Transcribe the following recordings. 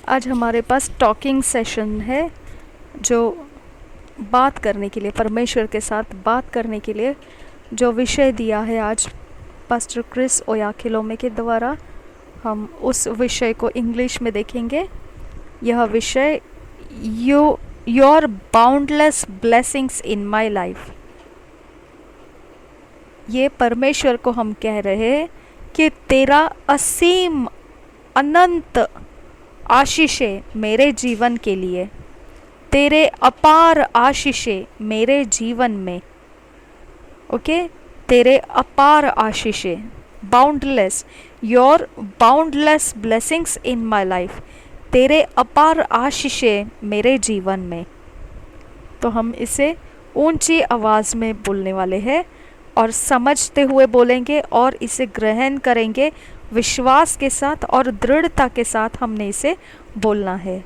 आज हमारे पास talking session है, जो बात करने के लिए, परमेश्वर के साथ बात करने के लिए जो विषय दिया है आज पास्टर क्रिस ओयाखिलोमे के द्वारा। हम उस विषय को इंग्लिश में देखेंगे। यह विषय your boundless blessings in my life. ये परमेश्वर को हम कह रहे हैं कि तेरा असीम अनंत आशीषें मेरे जीवन के लिए, तेरे अपार आशीषें मेरे जीवन में। ओके, तेरे अपार आशीषें, boundless, your boundless blessings in my life, तेरे अपार आशीषें मेरे जीवन में। तो हम इसे ऊंची आवाज़ में बोलने वाले हैं और समझते हुए बोलेंगे और इसे ग्रहण करेंगे विश्वास के साथ और दृढ़ता के साथ। हमने इसे बोलना है।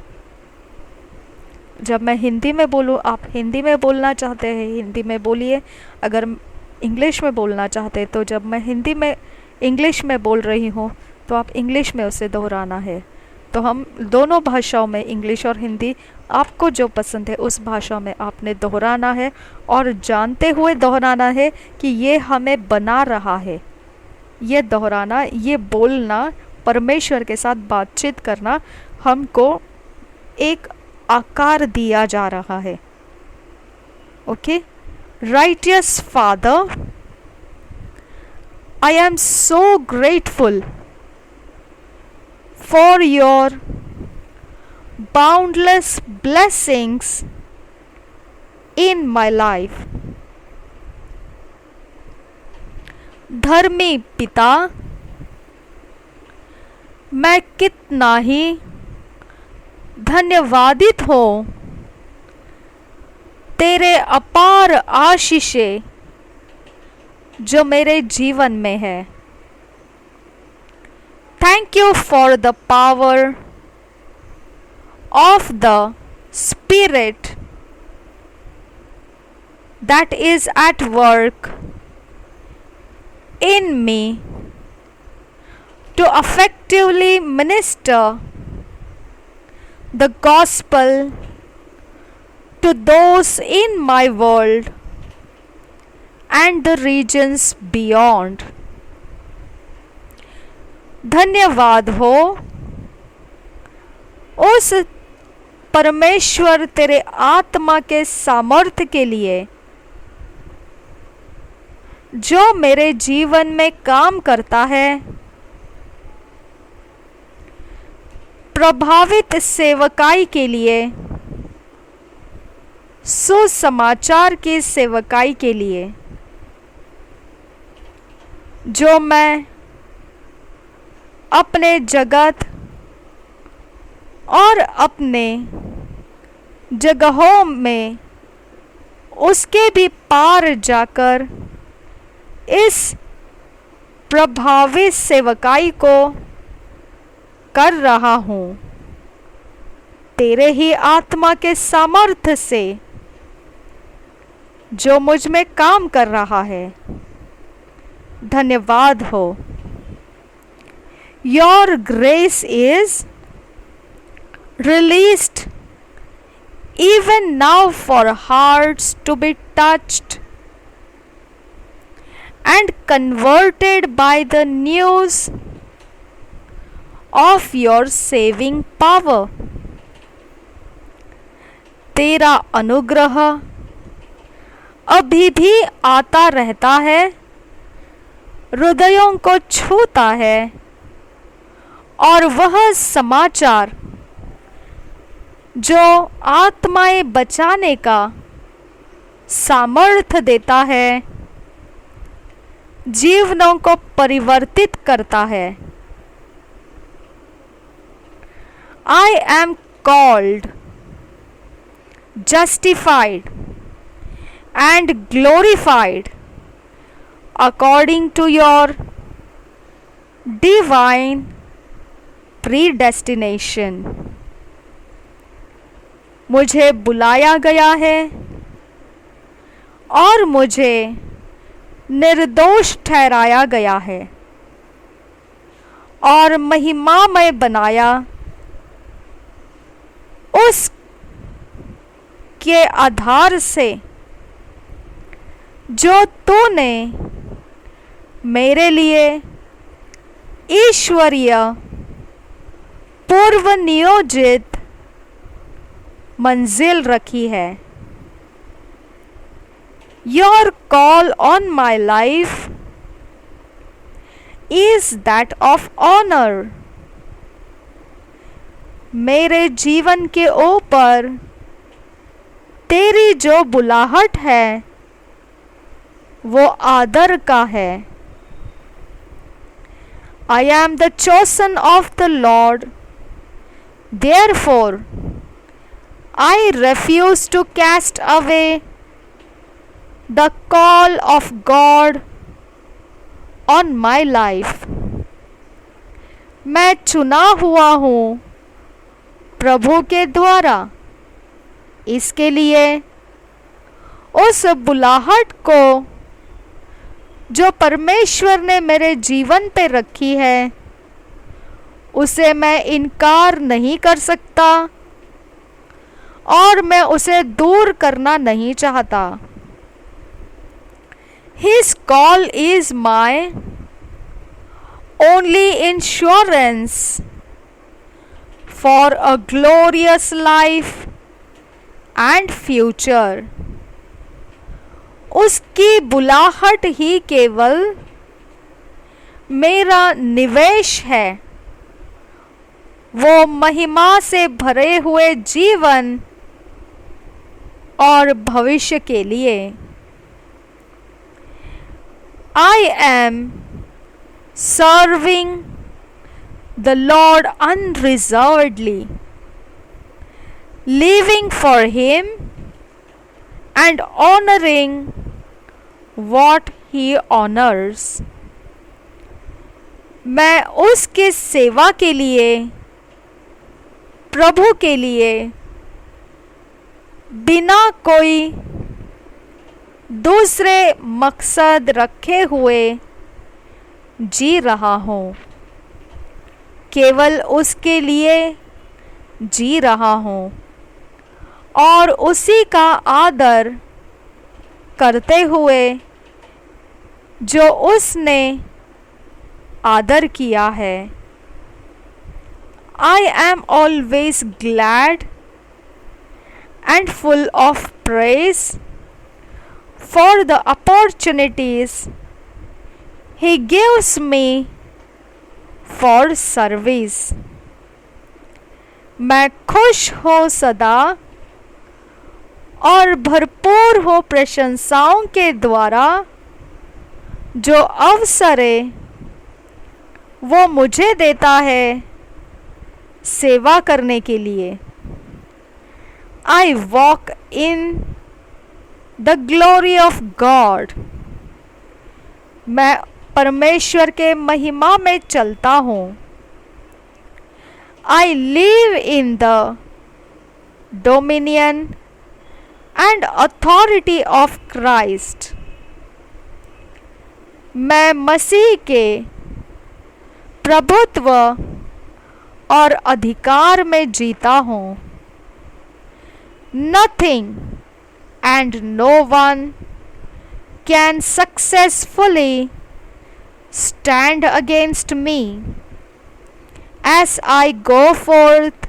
जब मैं हिंदी में बोलूँ, आप हिंदी में बोलना चाहते हैं हिंदी में बोलिए। अगर इंग्लिश में बोलना चाहते हैं तो जब मैं इंग्लिश में बोल रही हूँ तो आप इंग्लिश में उसे दोहराना है। तो हम दोनों भाषाओं में, इंग्लिश और हिंदी, आपको जो पसंद है उस भाषा में आपने दोहराना है और जानते हुए दोहराना है कि ये हमें बना रहा है। ये दोहराना, ये बोलना, परमेश्वर के साथ बातचीत करना हमको एक आकार दिया जा रहा है। Okay, righteous father, I am so grateful for your boundless blessings in my life। धर्मी पिता, मैं कितना ही धन्यवादित हूँ तेरे अपार आशीषें जो मेरे जीवन में है। Thank you for the power of the Spirit that is at work in me to effectively minister the gospel to those in my world and the regions beyond। धन्यवाद हो उस परमेश्वर तेरे आत्मा के सामर्थ्य के लिए जो मेरे जीवन में काम करता है, प्रभावित सेवकाई के लिए, सुसमाचार की सेवकाई के लिए, जो मैं अपने जगत और अपने जगहों में उसके भी पार जाकर इस प्रभावित सेवकाई को कर रहा हूँ तेरे ही आत्मा के सामर्थ्य से जो मुझ में काम कर रहा है। धन्यवाद हो। Your grace is released even now for hearts to be touched and converted by the news of your saving power। तेरा अनुग्रह अभी भी आता रहता है, हृदयों को छूता है और वह समाचार जो आत्माएं बचाने का सामर्थ्य देता है, जीवनों को परिवर्तित करता है। I am called, justified and glorified according to your divine predestination। मुझे बुलाया गया है और मुझे निर्दोष ठहराया गया है और महिमामय बनाया उस के आधार से जो तूने मेरे लिए ईश्वरीय पूर्व नियोजित मंजिल रखी है। Your call on my life is that of honor। मेरे जीवन के ऊपर तेरी जो बुलाहट है वो आदर का है। I am the chosen of the Lord, therefore I refuse to cast away the call of God on my life। मैं चुना हुआ हूँ प्रभु के द्वारा, इसके लिए उस बुलाहट को जो परमेश्वर ने मेरे जीवन पे रखी है उसे मैं इनकार नहीं कर सकता और मैं उसे दूर करना नहीं चाहता। His call is my only insurance for a glorious life and future। उसकी बुलाहट ही केवल मेरा निवेश है, वो महिमा से भरे हुए जीवन और भविष्य के लिए। I am serving the Lord unreservedly, living for Him and honoring what He honors। मैं उसकी सेवा के लिए, प्रभु के लिए बिना कोई दूसरे मकसद रखे हुए जी रहा हूँ, केवल उसके लिए जी रहा हूँ और उसी का आदर करते हुए जो उसने आदर किया है। I am always glad and full of praise for the opportunities He gives me for service। मैं खुश हो सदा और भरपूर हो प्रशंसाओं के द्वारा जो अवसरें वो मुझे देता है सेवा करने के लिए। I walk in the glory of God। मैं परमेश्वर के महिमा में चलता हूँ। I live in the dominion and authority of Christ। मैं मसीह के प्रभुत्व और अधिकार में जीता हूँ। Nothing and no one can successfully stand against me as I go forth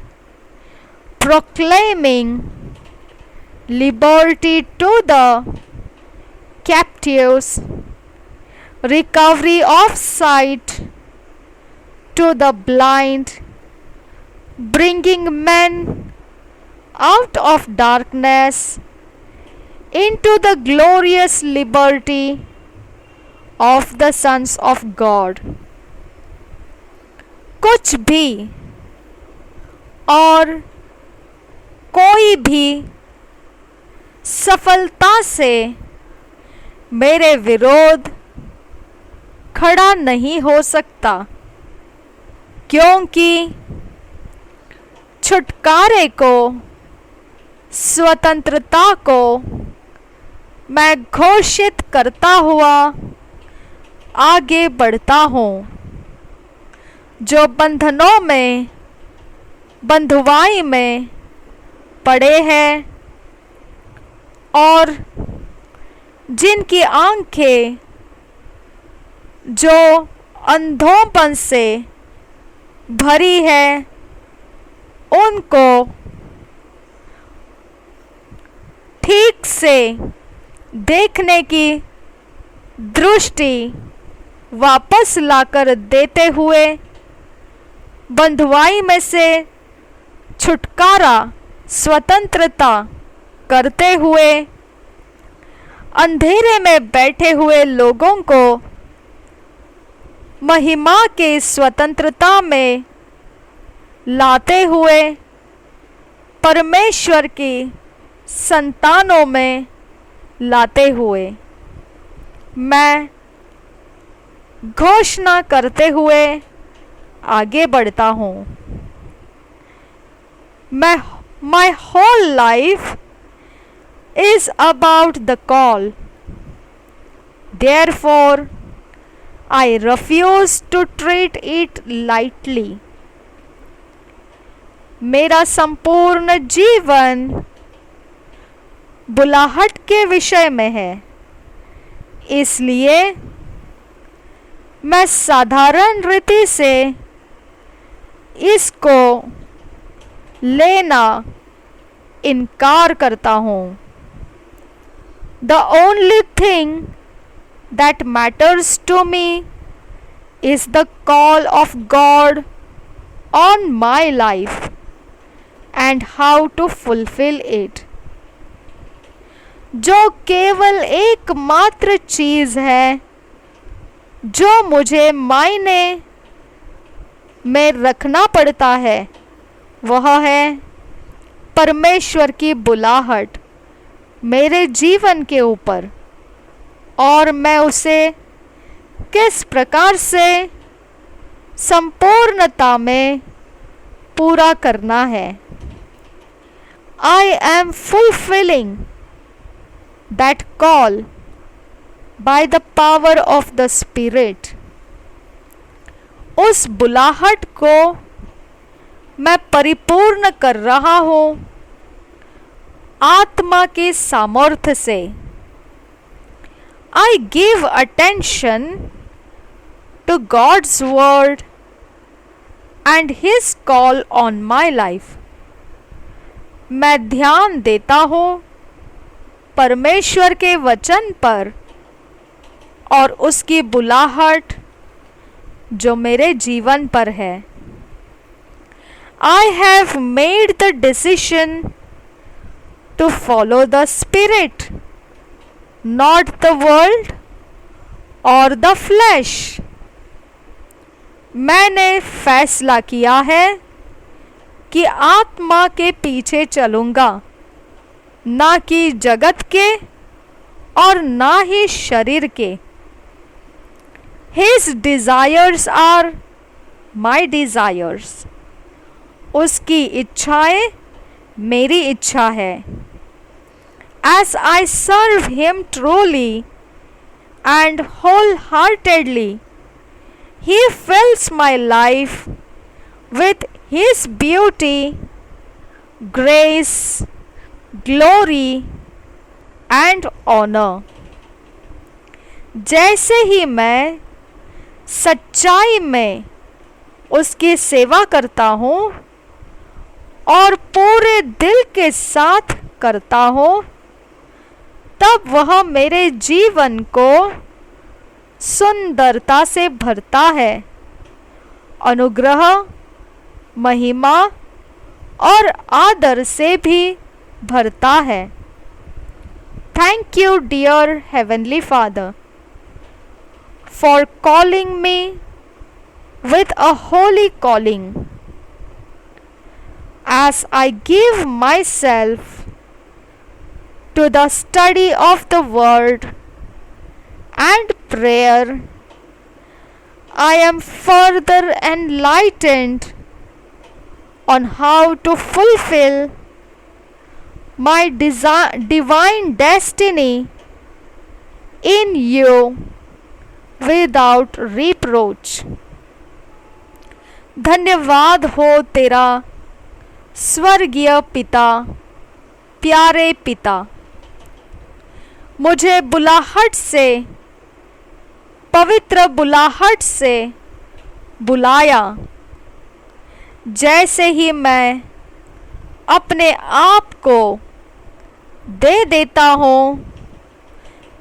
proclaiming liberty to the captives, recovery of sight to the blind, bringing men out of darkness into the glorious liberty of the sons of God। कुछ भी और कोई भी सफलता से मेरे विरोध खड़ा नहीं हो सकता, क्योंकि छुटकारे को, स्वतंत्रता को मैं घोषित करता हुआ आगे बढ़ता हूँ। जो बंधनों में, बंधुआई में पड़े हैं और जिनकी आंखें जो अंधोपन से भरी है, उनको ठीक से देखने की दृष्टि वापस लाकर देते हुए, बंधुआई में से छुटकारा, स्वतंत्रता करते हुए, अंधेरे में बैठे हुए लोगों को महिमा के स्वतंत्रता में लाते हुए, परमेश्वर की संतानों में लाते हुए, मैं घोषणा करते हुए आगे बढ़ता हूँ। My whole life is about the call. Therefore, I refuse to treat it lightly. मेरा संपूर्ण जीवन बुलाहट के विषय में है, इसलिए मैं साधारण रीति से इसको लेना इनकार करता हूँ। The only thing that matters to me is the call of God on my life and how to fulfill it. जो केवल एकमात्र चीज़ है जो मुझे मायने में रखना पड़ता है, वह है परमेश्वर की बुलाहट मेरे जीवन के ऊपर, और मैं उसे किस प्रकार से संपूर्णता में पूरा करना है। I am fulfilling that call by the power of the Spirit. उस बुलाहट को मैं परिपूर्ण कर रहा हूँ आत्मा के सामर्थ्य से। I give attention to God's word and His call on my life. मैं ध्यान देता हूँ परमेश्वर के वचन पर और उसकी बुलाहट जो मेरे जीवन पर है। I have made the decision to follow the Spirit, not the world or the flesh. मैंने फैसला किया है कि आत्मा के पीछे चलूँगा, ना कि जगत के और ना ही शरीर के। His desires are my desires. उसकी इच्छाएं मेरी इच्छा है। As I serve Him truly and wholeheartedly, He fills my life with His beauty, grace, glory and honor. जैसे ही मैं सच्चाई में उसकी सेवा करता हूँ और पूरे दिल के साथ करता हूँ, तब वह मेरे जीवन को सुंदरता से भरता है, अनुग्रह, महिमा और आदर से भी भरता है। Thank you, dear Heavenly Father, for calling me with a holy calling. As I give myself to the study of the Word and prayer, I am further enlightened on how to fulfill my divine destiny in you without reproach. धन्यवाद हो तेरा स्वर्गीय पिता प्यारे पिता, मुझे बुलाहट से, पवित्र बुलाहट से बुलाया। जैसे ही मैं अपने आप को दे देता हूँ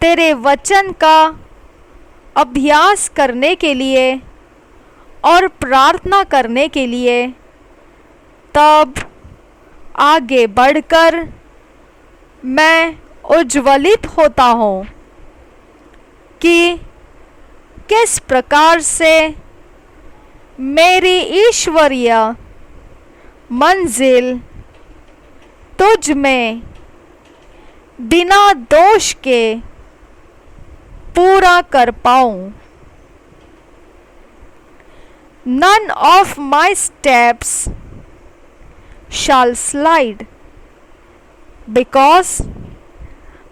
तेरे वचन का अभ्यास करने के लिए और प्रार्थना करने के लिए, तब आगे बढ़कर मैं उज्ज्वलित होता हूँ कि किस प्रकार से मेरी ईश्वरीय मंजिल तुझ में बिना दोष के पूरा कर पाऊँ। None of my steps shall slide, because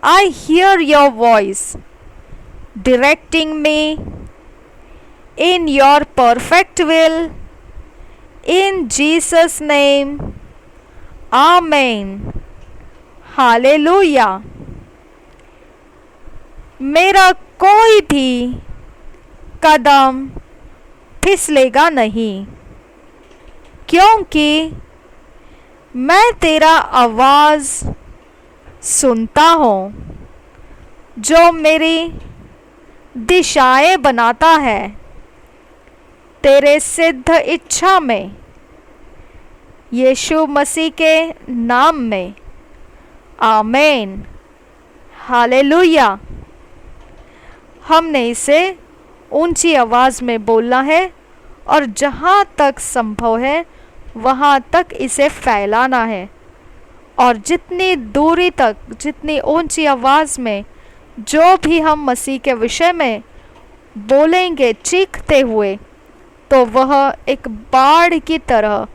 I hear your voice directing me in your perfect will. In Jesus' name, Amen. Hallelujah. मेरा कोई भी कदम फिसलेगा नहीं, क्योंकि मैं तेरा आवाज़ सुनता हूँ जो मेरी दिशाएं बनाता है तेरे सिद्ध इच्छा में, यीशु मसीह के नाम में। आमीन। हालेलुया। हमने इसे ऊंची आवाज़ में बोलना है और जहाँ तक संभव है वहाँ तक इसे फैलाना है, और जितनी दूरी तक, जितनी ऊंची आवाज़ में जो भी हम मसीह के विषय में बोलेंगे चीखते हुए, तो वह एक बाढ़ की तरह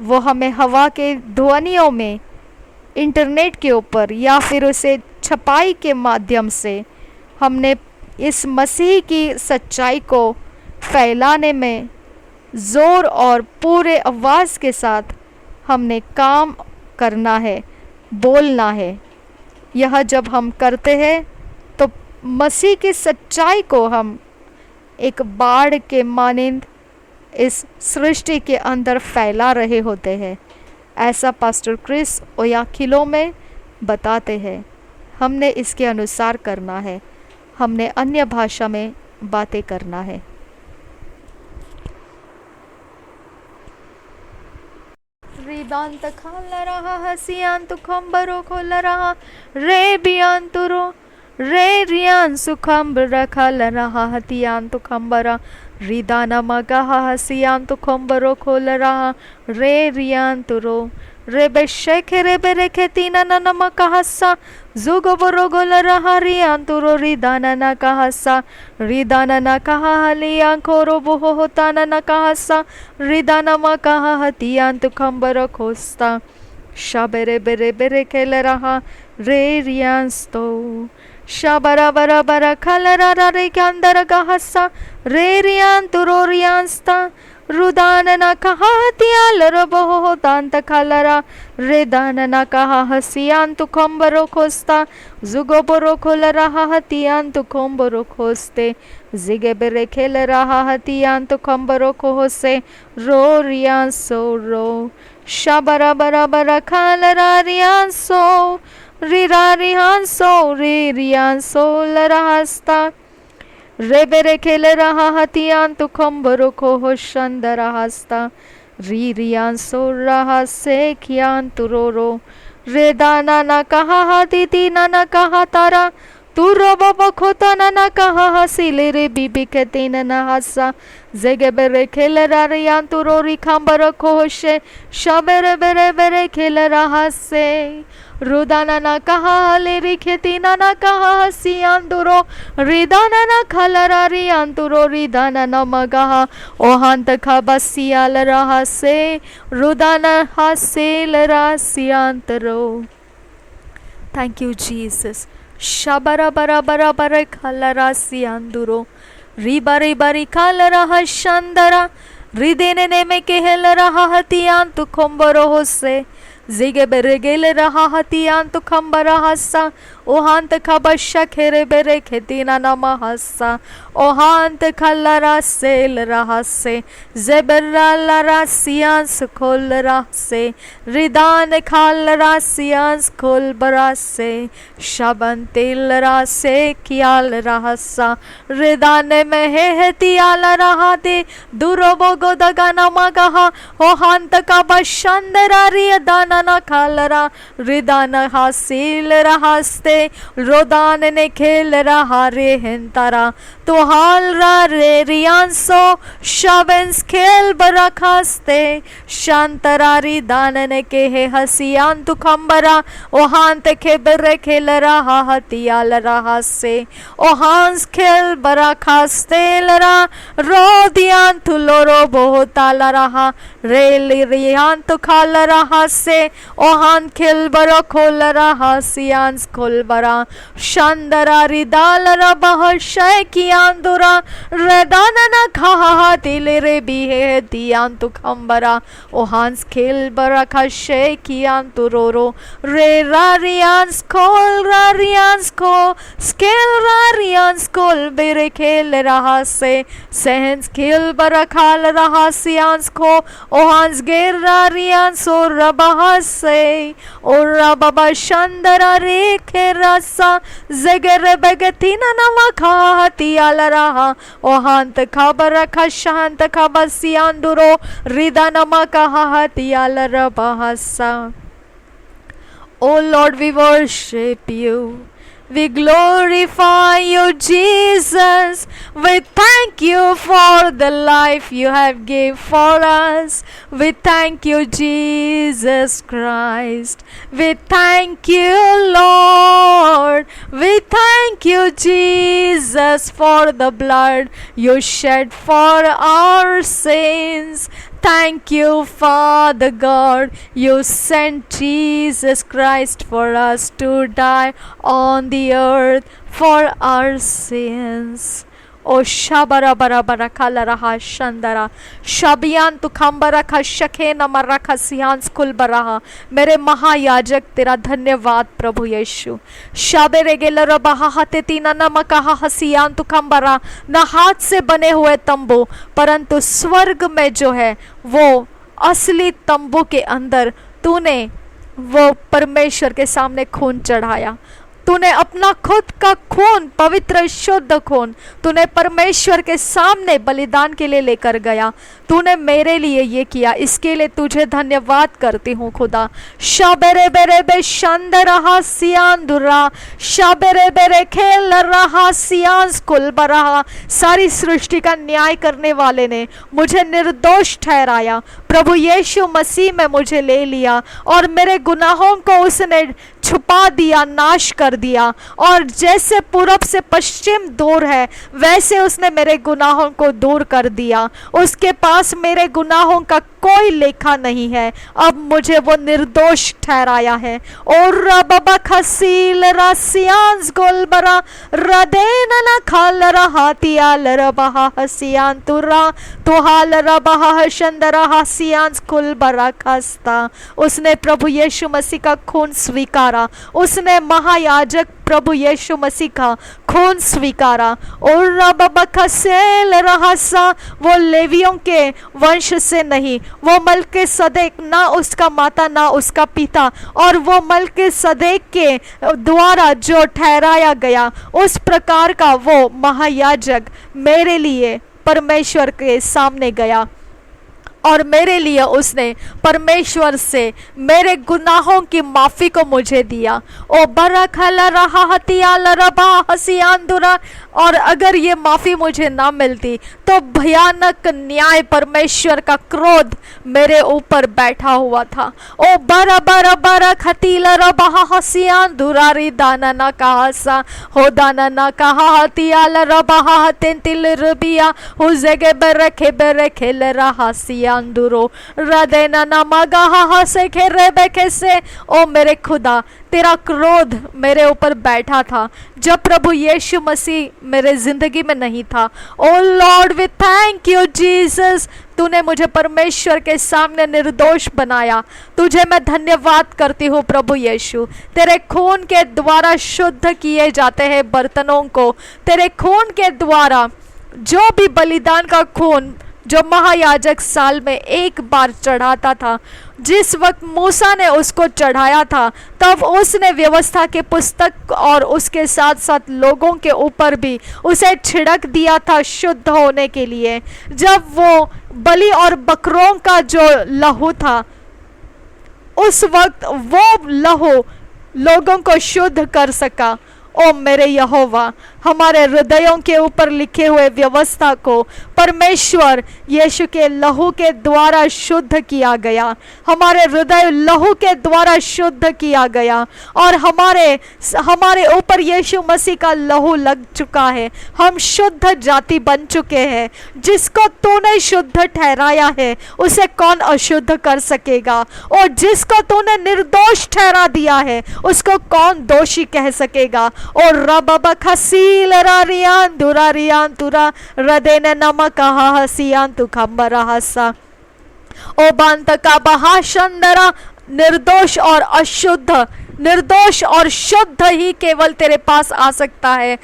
वो हमें हवा के ध्वनियों में, इंटरनेट के ऊपर या फिर उसे छपाई के माध्यम से हमने इस मसीह की सच्चाई को फैलाने में ज़ोर और पूरे आवाज़ के साथ हमने काम करना है, बोलना है। यह जब हम करते हैं तो मसीह की सच्चाई को हम एक बाढ़ के मानिंद इस सृष्टि के अंदर फैला रहे होते हैं। ऐसा पास्टर क्रिस ओयाखिलो में बताते हैं। हमने इसके अनुसार करना है, हमने अन्य भाषा में बातें करना है। रिदांत खाल रहा हसियांतु खंबरो खोल रहा रे बियांतुरो रे रियान सुखंबर खाल रहा हतियांतु खंबरा रिदाना मगा हसियांतु खंबरो खोल रहा रे रियांतुरो रे बेशेखे रे बेरेखे तीना ननमा कहसा जुगो बरो गोल रहा रियांतुरो रिदाना ना कहसा रिदाना ना कहा हलियां खोरो बोहो होता ना कहसा रिदाना मा कहा हतियांतु खंबरो खोस्ता शाबेरे बेरे बेरे खेल रहा रे रियांस्तो शाबरा बरा बरा खल रहा रे के अंदर कहसा रे रियांतुरो रियांस्ता रुदान ना कहा हतियाल रबो होतांत खलरा रेदान ना कहा हसियान तु खंबरो खोस्ता जुगो बरो खोल रहा हतियान तु खंबरो खोस्ते जिगे बेरे खेल रहा हतियान तु खंबरो खोसे रो रियान सो रो शाबरा बरा बरा खाल रियान सो रिरा रियान सो रे रियान सो लरास्ता रे बेरे खेल रहा हतियान तु खंबरो को हो शंदरा हस्ता री रियान सो रहा से खियान तु रो रो रे दाना ना कहा हाथी ना कहा तारा तू रो बाबा खोता ना कहा हसीले रे बीबी के तीन ना हसा जेगे बेरे खेल रियान तु रो री खंबरो को होशे शबेरे बेरे बेरे खेल रहा से रुदाना ना कहा ले री खेती ना कहा हसियान दुरो रिदाना ना खलरा रियान तुरो रिदाना ना मगाहा ओहांत खा बसियाल रहा से रुदाना हासेल रासियान तरो। Thank you Jesus. शबरा बरा बरा बरा खलरा सियान दुरो री बारी बारी खाल रहा शंदरा रिदेने ने में कहल रहा हतियान तु खंबरो हो से जिगे बेरे गेले रहा हतियान तो खम्बरा हस्सा ओहांत खबशा खेरे बेरे खेतीना नमा हस्सा ओहांत खल्लरा सेल रहा से जेबरा लरा सियांस खोल रहा से रिदान खाल रहा सियांस खोल बरा से शबन तेल रहा से कियाल रहा सा रिदाने में है तियाल रहा दे दूरो बोगो दगा नमा कहा ओहांत का बशंदरा रिय दाना न खालरा रिदान हासिल रहास्ते रोदान ने खेल रहा रे हिंतारा तो हाल रा रे रियांसो शबेंस खेल बरा खास्ते शांतरा रिदान ने के है हसियान तु खम्बरा ओहांत खेबरे खेल रहा हतियाल रहा से ओहांस खेल बरा खास्ते लरा रोदियान तु लोरो बहुताल रहा रेल रियान तो खाल रहा से ओहान खेल बरो खोल रहा सियांस खोल बरा शांदरा रिदाल रहा शय कियान दुरा रेदान न खा तिले रे बिहे दियान तु खम्बरा ओहांस खेल बरा खा शय कियान तु रो रे रारियांस को स्केल रारियांस खोल बेरे खेल रहा से सहंस खेल बरा खाल रहा सियांस को ओहांस गेर रारियांस और रबा से और रबा शांदरा रे खेरासा जगर बगतीना नमा खातियाल रहा ओहांत खबर खा शांत खबर सियांदुरो रिदा नमा खातियाल रबा सा Oh Lord, we worship you. We glorify you, Jesus. We thank you for the life you have gave for us. We thank you, Jesus Christ. We thank you, Lord. We thank you, Jesus, for the blood you shed for our sins. Thank you, Father God. You sent Jesus Christ for us to die on the earth for our sins. O shabara bara bara kala raha shandara shabiyan tu खम्बरा खा शखे नमरा खा science कुल बराहा मेरे महायाजक तेरा धन्यवाद प्रभु यीशु शाबेरे Geller बहा हते तीना नमकहा हसियान तु खम्बरा न हाथ से बने हुए तंबू परंतु स्वर्ग में जो है वो असली तंबू के अंदर तूने वो परमेश्वर के सामने खून चढ़ाया। तूने अपना खुद का खून, पवित्र शुद्ध खून तूने परमेश्वर के सामने बलिदान के लिए लेकर गया। तूने मेरे लिए ये किया, इसके लिए तुझे धन्यवाद करती हूँ खुदा। शाबेरे बेरे बे शंद रहा सियान दुरा शाबेरे बेरे खेल रहा सियांस कुल बरहा। सारी सृष्टि का न्याय करने वाले ने मुझे निर्दोष ठहराया। प्रभु यीशु मसीह में मुझे ले लिया और मेरे गुनाहों को उसने छुपा दिया, नाश कर दिया। और जैसे पूरब से पश्चिम दूर है वैसे उसने मेरे गुनाहों को दूर कर दिया। उसके पास मेरे गुनाहों का कोई लेखा नहीं है। अब मुझे वो निर्दोष ठहराया है। और रबा खसील रसियांस गोलबरा रदेन न खाल रहातियाल रबा हसियान तुरा तुहाल रबा हशंदरा हसियांस कुलबरा खस्ता। उसने प्रभु यीशु मसीह का खून स्वीकारा। उसने महायाजक प्रभु यीशु मसीह का खून स्वीकारा। और रबा खसेल रहसा वो लेवियों के वंश से नहीं, वो मलके सदेक ना उसका माता ना उसका पिता, और वो मलके सदेक के द्वारा जो ठहराया गया उस प्रकार का वो महायाजक मेरे लिए परमेश्वर के सामने गया। और मेरे लिए उसने परमेश्वर से मेरे गुनाहों की माफ़ी को मुझे दिया। ओ बरखला रहा हतियाल रबा हसियांदुरा। और अगर ये माफ़ी मुझे ना मिलती तो भयानक न्याय, परमेश्वर का क्रोध मेरे ऊपर बैठा हुआ था। ओ बरा बरा बरा खतीला रबा हसियांदुरा री दाना ना कहा सा हो दाना ना कहा हतियाल रबा हतिन तिल रबिया हो जगे बरखे बरखे ल रहा सिया अंदुरो रदेना नमगा से खेरे बेखे से। ओ मेरे खुदा, तेरा क्रोध मेरे ऊपर बैठा था जब प्रभु यीशु मसीह मेरे जिंदगी में नहीं था। O lord we thank you Jesus, तूने मुझे परमेश्वर के सामने निर्दोष बनाया। तुझे मैं धन्यवाद करती हूँ प्रभु यीशु। तेरे खून के द्वारा शुद्ध किए जाते हैं बर्तनों को। तेरे खून के द्वारा जो भी बलिदान का खून जो महायाजक साल में एक बार चढ़ाता था, जिस वक्त मूसा ने उसको चढ़ाया था, तब उसने व्यवस्था के पुस्तक और उसके साथ साथ लोगों के ऊपर भी उसे छिड़क दिया था शुद्ध होने के लिए। जब वो बलि और बकरों का जो लहू था, उस वक्त वो लहू लोगों को शुद्ध कर सका। ओ मेरे यहोवा, हमारे हृदयों के ऊपर लिखे हुए व्यवस्था को परमेश्वर यीशु के लहू के द्वारा शुद्ध किया गया। हमारे हृदय लहू के द्वारा शुद्ध किया गया और हमारे ऊपर यीशु मसीह का लहू लग चुका है। हम शुद्ध जाति बन चुके हैं। जिसको तूने शुद्ध ठहराया है उसे कौन अशुद्ध कर सकेगा? और जिसको तूने निर्दोष ठहरा दिया है उसको कौन दोषी कह सकेगा? और रबा खसील रारियान दुरारियान तुरा रदेने नमक हसियान तु खंबरा हसा ओ बांत का बहाशंदरा। निर्दोष और अशुद्ध, निर्दोष और शुद्ध ही केवल तेरे पास आ सकता है।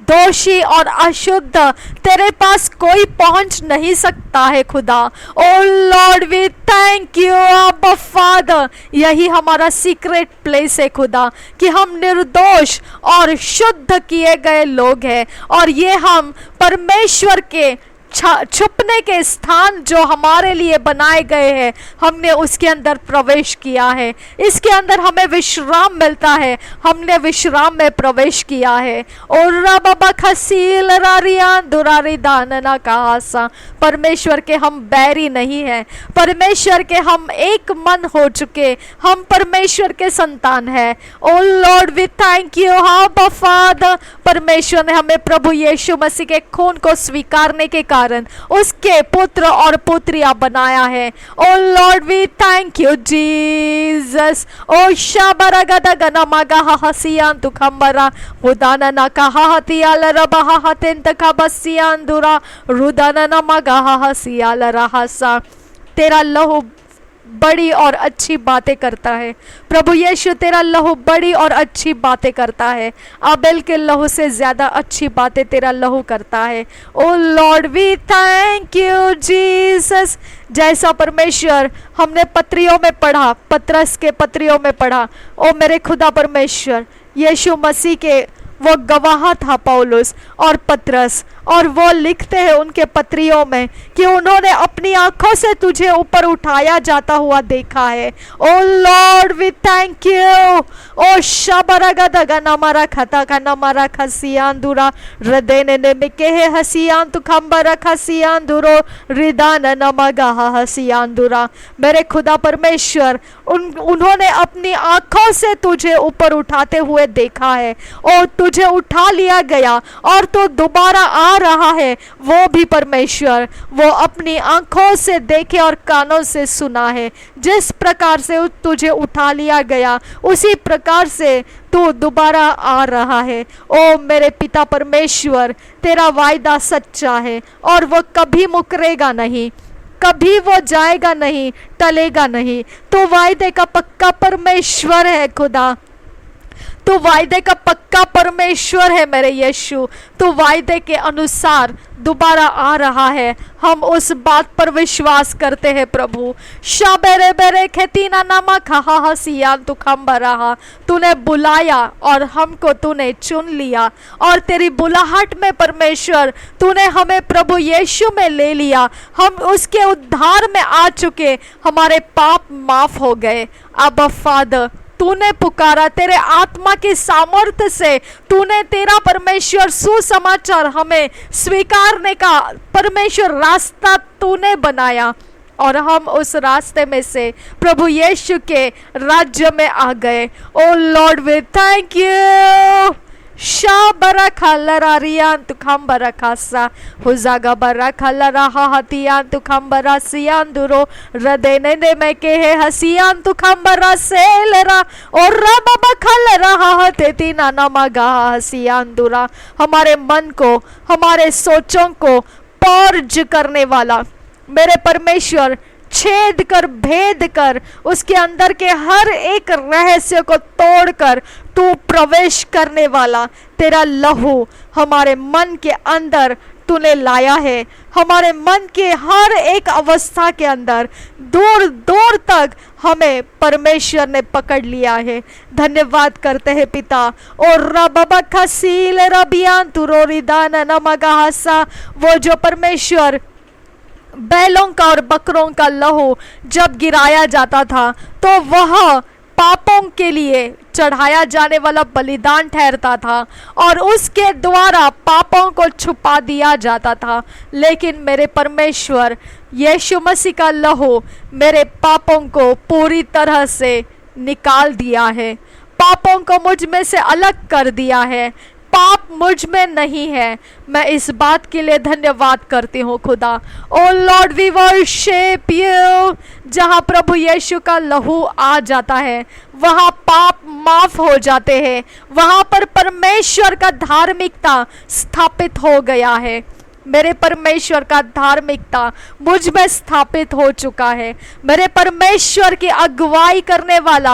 दोषी और अशुद्ध तेरे पास कोई पहुंच नहीं सकता है खुदा। ओ लॉर्ड वी थैंक यू अब्बा फादर। यही हमारा सीक्रेट प्लेस है खुदा, कि हम निर्दोष और शुद्ध किए गए लोग हैं और ये हम परमेश्वर के छुपने के स्थान जो हमारे लिए बनाए गए हैं, हमने उसके अंदर प्रवेश किया है। इसके अंदर हमें विश्राम मिलता है, हमने विश्राम में प्रवेश किया है। और बाबा खसील रारियान दुरारी दानना कहासा। परमेश्वर के हम बैरी नहीं हैं, परमेश्वर के हम एक मन हो चुके, हम परमेश्वर के संतान हैं। ओ लॉर्ड वी थैंक यू अब्बा फादर। परमेश्वर ने हमें प्रभु यीशु मसीह के खून को स्वीकारने के कारण उसके पुत्र और पुत्रियां बनाया है। O lord we thank you Jesus. ओ शाबरगदा गनमगा हसियान तु खंबरा हुदाना ना कहा हतियाल रबहा हतेंत खबसियान दुरा रुदाना नमगा हसियाल रहसा। तेरा लहू बड़ी और अच्छी बातें करता है प्रभु यीशु। तेरा लहू बड़ी और अच्छी बातें करता है। आबेल के लहू से ज्यादा अच्छी बातें तेरा लहू करता है। O lord we thank you Jesus. जैसा परमेश्वर हमने पत्रियों में पढ़ा, पतरस के पत्रियों में पढ़ा, ओ मेरे खुदा परमेश्वर, यीशु मसीह के वो गवाह था पौलुस और पतरस, और वो लिखते हैं उनके पत्रियों में कि उन्होंने अपनी आंखों से तुझे ऊपर उठाया जाता हुआ देखा है। O lord we thank you. ओ शबरगदगा नमरा खता का नमरा खसियान दुरा हृदय ने मिके है हसियान तु खंबरा खसियान दुरो रिदान नमगा हसियान दुरा। मेरे खुदा परमेश्वर, उन्होंने अपनी आंखों से तुझे ऊपर उठाते हुए देखा है और तुझे उठा लिया गया और तो दोबारा आ रहा है। वो भी परमेश्वर, वो अपनी आंखों से देखे और कानों से सुना है। जिस प्रकार से तुझे उठा लिया गया उसी प्रकार से तू दोबारा आ रहा है। ओ मेरे पिता परमेश्वर, तेरा वायदा सच्चा है और वो कभी मुकरेगा नहीं, कभी वो जाएगा नहीं, टलेगा नहीं। तो वायदे का पक्का परमेश्वर है खुदा, तो वायदे का पक्का परमेश्वर है मेरे यीशु। तो वायदे के अनुसार दोबारा आ रहा है, हम उस बात पर विश्वास करते हैं प्रभु। शाबेरे बेरे खेतीना नामा खहा हसियान तु खंबरा। तूने बुलाया और हमको तूने चुन लिया और तेरी बुलाहट में परमेश्वर तूने हमें प्रभु यीशु में ले लिया। हम उसके उद्धार में आ चुके, हमारे पाप माफ हो गए। अब्बा फादर, तूने पुकारा, तेरे आत्मा की सामर्थ्य से तूने तेरा परमेश्वर सुसमाचार हमें स्वीकारने का परमेश्वर रास्ता तूने बनाया और हम उस रास्ते में से प्रभु यीशु के राज्य में आ गए। O lord we thank you. शाबरा खलरा रियान तु खंबरा खासा हुजागा बरा खलरा हतियान तु खंबरा सियान दुरो रदेने ने में के है हसियान तु खंबरा सेलरा और रबा खलरा हते तीना नमगा हसियान दुरा। हमारे मन को, हमारे सोचों को पौर्ज करने वाला, मेरे परमेश्वर छेद कर, भेद कर, उसके अंदर के हर एक रहस्य को तोड़कर तू प्रवेश करने वाला तेरा लहू हमारे मन के अंदर तूने लाया है। हमारे मन के हर एक अवस्था के अंदर दूर दूर तक हमें परमेश्वर ने पकड़ लिया है। धन्यवाद करते हैं पिता। और रबा खसील रबियान तुरोरिदान नमगासा, वो जो परमेश्वर बैलों का और बकरों का लहू जब गिराया जाता था तो वह पापों के लिए चढ़ाया जाने वाला बलिदान ठहरता था और उसके द्वारा पापों को छुपा दिया जाता था। लेकिन मेरे परमेश्वर यीशु मसीह का लहू मेरे पापों को पूरी तरह से निकाल दिया है, पापों को मुझ में से अलग कर दिया है। पाप मुझ में नहीं है। मैं इस बात के लिए धन्यवाद करती हूँ खुदा। ओ लॉर्ड वी वर्शिप यू। जहाँ प्रभु यीशु का लहू आ जाता है वहाँ पाप माफ हो जाते हैं, वहाँ पर परमेश्वर का धार्मिकता स्थापित हो गया है। मेरे परमेश्वर का धार्मिकता मुझ में स्थापित हो चुका है। मेरे परमेश्वर की अगुवाई करने वाला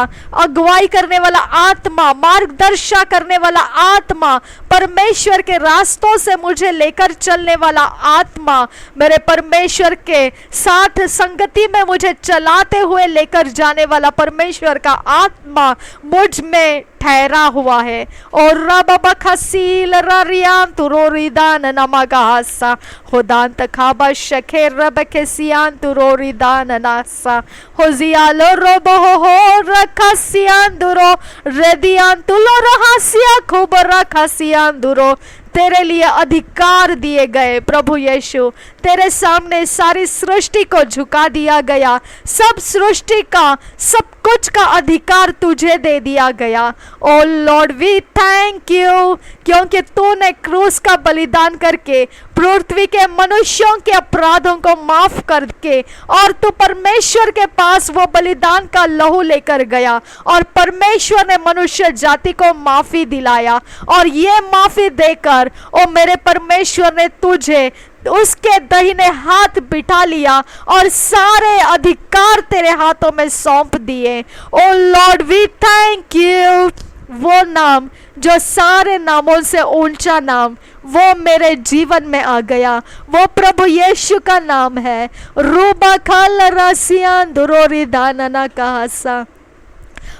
आत्मा, मार्गदर्शन करने वाला आत्मा, परमेश्वर के रास्तों से मुझे लेकर चलने वाला आत्मा, मेरे परमेश्वर के साथ संगति में मुझे चलाते हुए लेकर जाने वाला परमेश्वर का आत्मा मुझ में ठहरा हुआ है। और रब खसील रियान तुरोरिदान नमगासा होदांत खाबा शखे रब खसियान तुरोरिदान नासा होजियालो रोबो हो रखसियान दुरो रेदियान तुलो रहसिया खूब रखसियान दुरो। तेरे लिए अधिकार दिए गए प्रभु यीशु, तेरे सामने सारी सृष्टि को झुका दिया गया, सब सृष्टि का सब कुछ का अधिकार तुझे दे दिया गया। ओ लॉर्ड वी थैंक यू, क्योंकि तूने क्रूस का बलिदान करके पृथ्वी के मनुष्यों के अपराधों को माफ करके और तू परमेश्वर के पास वो बलिदान का लहू लेकर गया और परमेश्वर ने मनुष्य जाति को माफी दिलाया। और ये माफी देकर ओ मेरे परमेश्वर ने तुझे उसके दाहिने हाथ बिठा लिया और सारे अधिकार तेरे हाथों में सौंप दिए। ओ लॉर्ड वी थैंक यू। वो नाम जो सारे नामों से ऊंचा नाम वो मेरे जीवन में आ गया, वो प्रभु यीशु का नाम है। रूबा खाल रसियान दुरोरी दानना कहासा।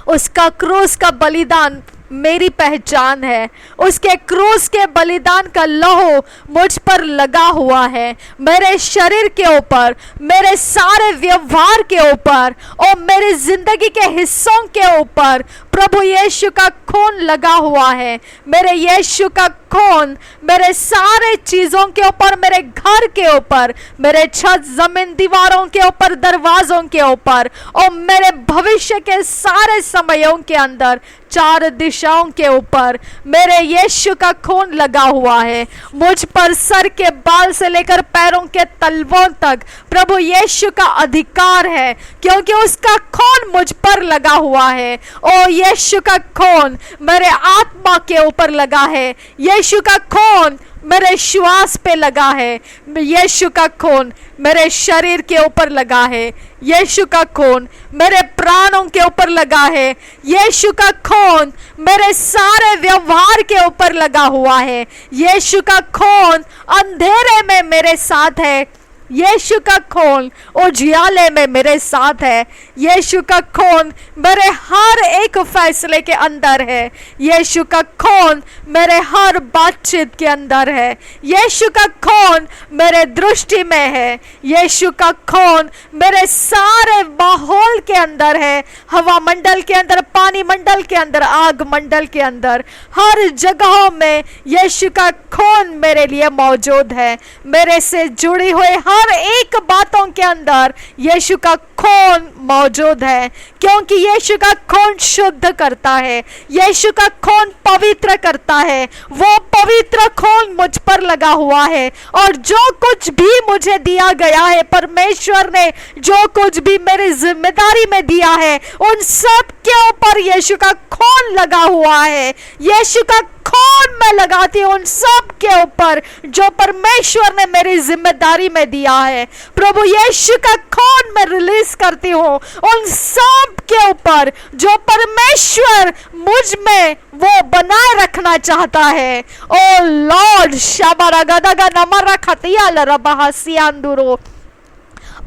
उसका क्रूस का बलिदान मेरी पहचान है, उसके क्रूस के बलिदान का लहू मुझ पर लगा हुआ है, मेरे शरीर के ऊपर, मेरे सारे व्यवहार के ऊपर और मेरी जिंदगी के हिस्सों के ऊपर प्रभु यीशु का खून लगा हुआ है। मेरे यीशु का खून मेरे सारे चीजों के ऊपर, मेरे घर के ऊपर, मेरे छत जमीन दीवारों के ऊपर, दरवाजों के ऊपर और मेरे भविष्य के सारे समयों के अंदर चार दिशाओं के ऊपर मेरे यीशु का खून लगा हुआ है। मुझ पर सर के बाल से लेकर पैरों के तलवों तक प्रभु यीशु का अधिकार है, क्योंकि उसका खून मुझ पर लगा हुआ है। ओ यीशु का खून मेरे आत्मा के ऊपर लगा है, यीशु का खून मेरे श्वास पे लगा है, यीशु का खून मेरे शरीर के ऊपर लगा है, यीशु का खून मेरे प्राणों के ऊपर लगा है, यीशु का खून मेरे सारे व्यवहार के ऊपर लगा हुआ है, यीशु का खून अंधेरे में मेरे साथ है, यीशु का खून उजियाले में मेरे साथ है, यीशु का खून मेरे हर एक फैसले के अंदर है, यीशु का खून मेरे हर बातचीत के अंदर है, यीशु का खून मेरे दृष्टि में है, यीशु का खून मेरे सारे माहौल के अंदर है, हवा मंडल के अंदर, पानी मंडल के अंदर, आग मंडल के अंदर, हर जगहों में यीशु का खून मेरे लिए मौजूद है। मेरे से जुड़ी हुई हर एक बातों के अंदर यीशु का खून मौजूद है, क्योंकि यीशु का खून शुद्ध करता है, यीशु का खून पवित्र करता है। वो पवित्र खून मुझ पर लगा हुआ है और जो कुछ भी मुझे दिया गया है, परमेश्वर ने जो कुछ भी मेरी जिम्मेदारी में दिया है, उन सब के ऊपर यीशु का खून लगा हुआ है। यीशु का खून मैं लगाती हूँ उन सब के ऊपर जो परमेश्वर ने मेरी जिम्मेदारी में दिया है। प्रभु यीशु का खून मैं रिलीज करती हूँ उन सब के ऊपर जो परमेश्वर मुझ में वो बनाए रखना चाहता है। ओ लॉर्ड शाबारा गदागा नमरा खतिया लरबहासियांदुरो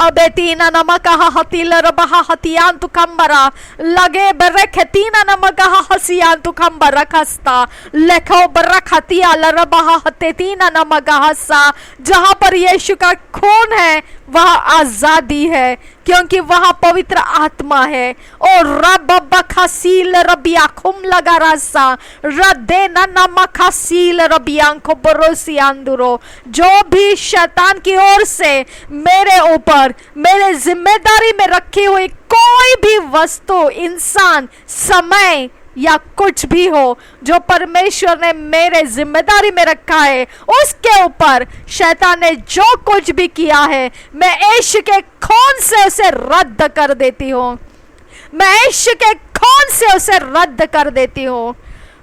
अबेतीना नमकहा हतीला रबहा हतियान तु कंबरा लगे बरखतीना नमकहा हसियान तु कंबरा खस्ता लेखो बरखतिया लरबहा हतेतीना नमकहा सा। जहां पर यीशु का खून है वहां आजादी है, क्योंकि वहां पवित्र आत्मा है। और रब बखासील रबिया खुम लगा रसा रदे नमखासील रबियांखो बरोसी अंदुरो। जो भी शैतान की ओर से मेरे ऊपर मेरे जिम्मेदारी में रखी हुई कोई भी वस्तु, इंसान, समय या कुछ भी हो जो परमेश्वर ने मेरे जिम्मेदारी में रखा है, उसके ऊपर शैतान ने जो कुछ भी किया है, मैं यीशु के खून से उसे रद्द कर देती हूँ। मैं यीशु के खून से उसे रद्द कर देती हूँ।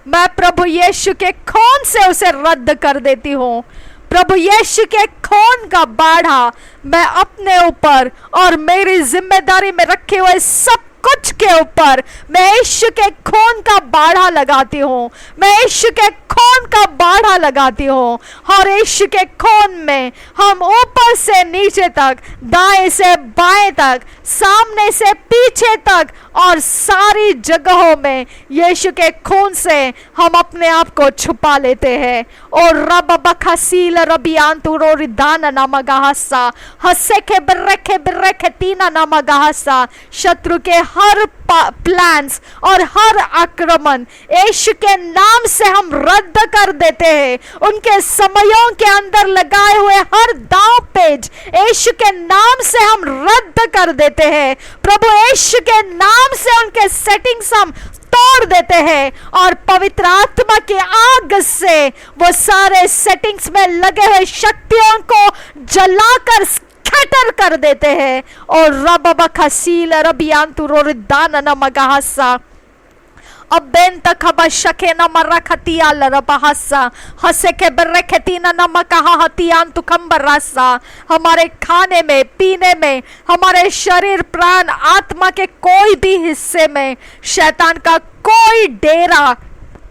मैं प्रभु यीशु के खून से उसे रद्द कर देती हूँ। प्रभु यीशु के खून का बाढ़ा मैं अपने ऊपर और मेरी जिम्मेदारी में रखे हुए सब कुछ के ऊपर मैं यीशु के खून का बाढ़ा लगाती हूँ। मैं यीशु के खून का बाढ़ा लगाती हूँ। और यीशु के खून में हम ऊपर से नीचे तक, दाएं से बाएं तक, सामने से पीछे तक और सारी जगहों में यीशु के खून से हम अपने आप को छुपा लेते हैं। और रब बखासील रबियान तुरो रिदान नामगाहसा हसे के बिर्रे तीना नामगाहसा। शत्रु के हर प्लान्स और हर आक्रमण यीशु के नाम से हम रद्द कर देते हैं। उनके समयों के अंदर लगाए हुए हर दांव पेच यीशु के नाम से हम रद्द कर देते हैं। प्रभु यीशु के नाम से उनके सेटिंग्स हम तोड़ देते हैं और पवित्र आत्मा की आग से वो सारे सेटिंग्स में लगे हुए शक्तियों को जलाकर स्कैटर कर देते हैं। और रब बखासील रबियान तुरोरिदान नमगाहसा अबेन तखबा शके न मरखतिया लरबहसा हसे के बरखतीना नमकहा हतियान तुकंबरसा। हमारे खाने में, पीने में, हमारे शरीर, प्राण, आत्मा के कोई भी हिस्से में शैतान का कोई डेरा,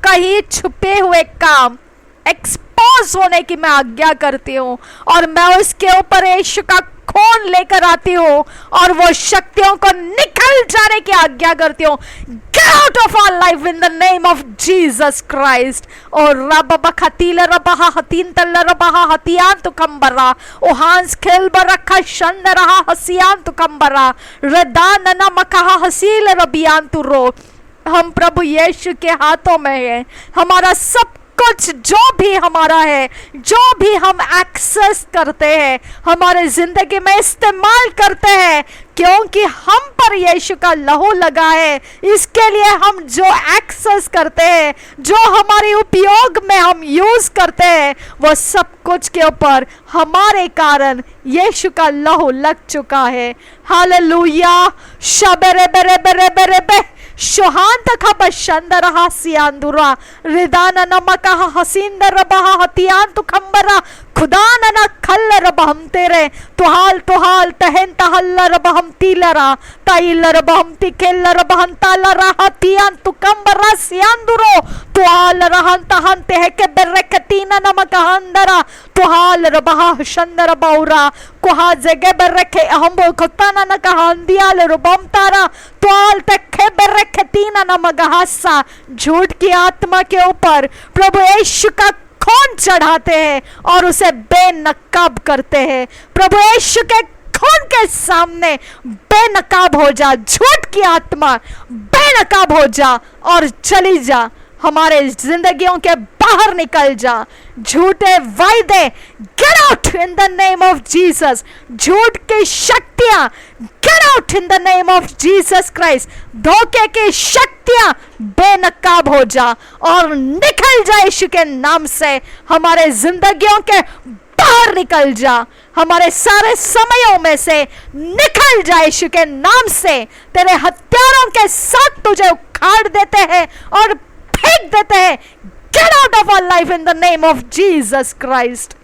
कहीं छुपे हुए काम एक्सपोज होने की मैं आज्ञा करती हूँ और मैं उसके ऊपर यीशु का खून लेकर आती हूँ और वो शक्तियों को निकल जाने की आज्ञा करती हूँ। Get out of our life in the name of Jesus Christ. और रब बखतील रबहा हतीन तल रबहा हतियान तुकंबरा ओहांस खेल बरखा शंद रहा हसियान तुकंबरा रदान न मकहा हसील रबियान तुरो। हम प्रभु यीशु के हाथों में है। हमारा सब कुछ जो भी हमारा है, जो भी हम एक्सेस करते हैं, हमारे जिंदगी में इस्तेमाल करते हैं, क्योंकि हम पर यीशु का लहू लगा है। इसके लिए हम जो एक्सेस करते हैं, जो हमारे उपयोग में हम यूज करते हैं, वो सब कुछ के ऊपर हमारे कारण यीशु का लहू लग चुका है। हालेलुया। शबरे बेरे बेरे बेरे बे शोहांत खब शंदर हासियांदुरा रिदान नमका हसींदर बहा हतियान तु खंबरा खुदा न खल्लर बहम तेरे तुहाल तुहाल तहन तहल्लर बहम तीलरा ताइलर बहम तिकेलर बहन तालरा हतियान तु कंबरा सियांदुरो तुहाल रहन तहन तेह के बेरकतीना नमका हंदरा तुहाल रबहा शंदर बौरा कुहा जगे बेरके अहंबो खताना न कहांदियाल रुबम तारा तुहाल तखे बेरकतीना नमका हस्सा। झूठ की आत्मा के ऊपर प्रभु यीशु का खून चढ़ाते हैं और उसे बेनकाब करते हैं। प्रभु यीशु के खून के सामने बेनकाब हो जा, झूठ की आत्मा बेनकाब हो जा और चली जा, हमारे जिंदगियों के बाहर निकल जा। झूठे वायदे get out in the name of Jesus. झूठ की शक्तियां get out in the name of Jesus Christ. धोखे की शक्तियां बेनकाब हो जा और निकल जा यीशु के नाम से। हमारे जिंदगियों के बाहर निकल जा, हमारे सारे समयों में से निकल जा यीशु के नाम से। तेरे हत्यारों के साथ तुझे उखाड़ देते हैं और फेंक देते हैं। Get out of our life in the name of Jesus Christ.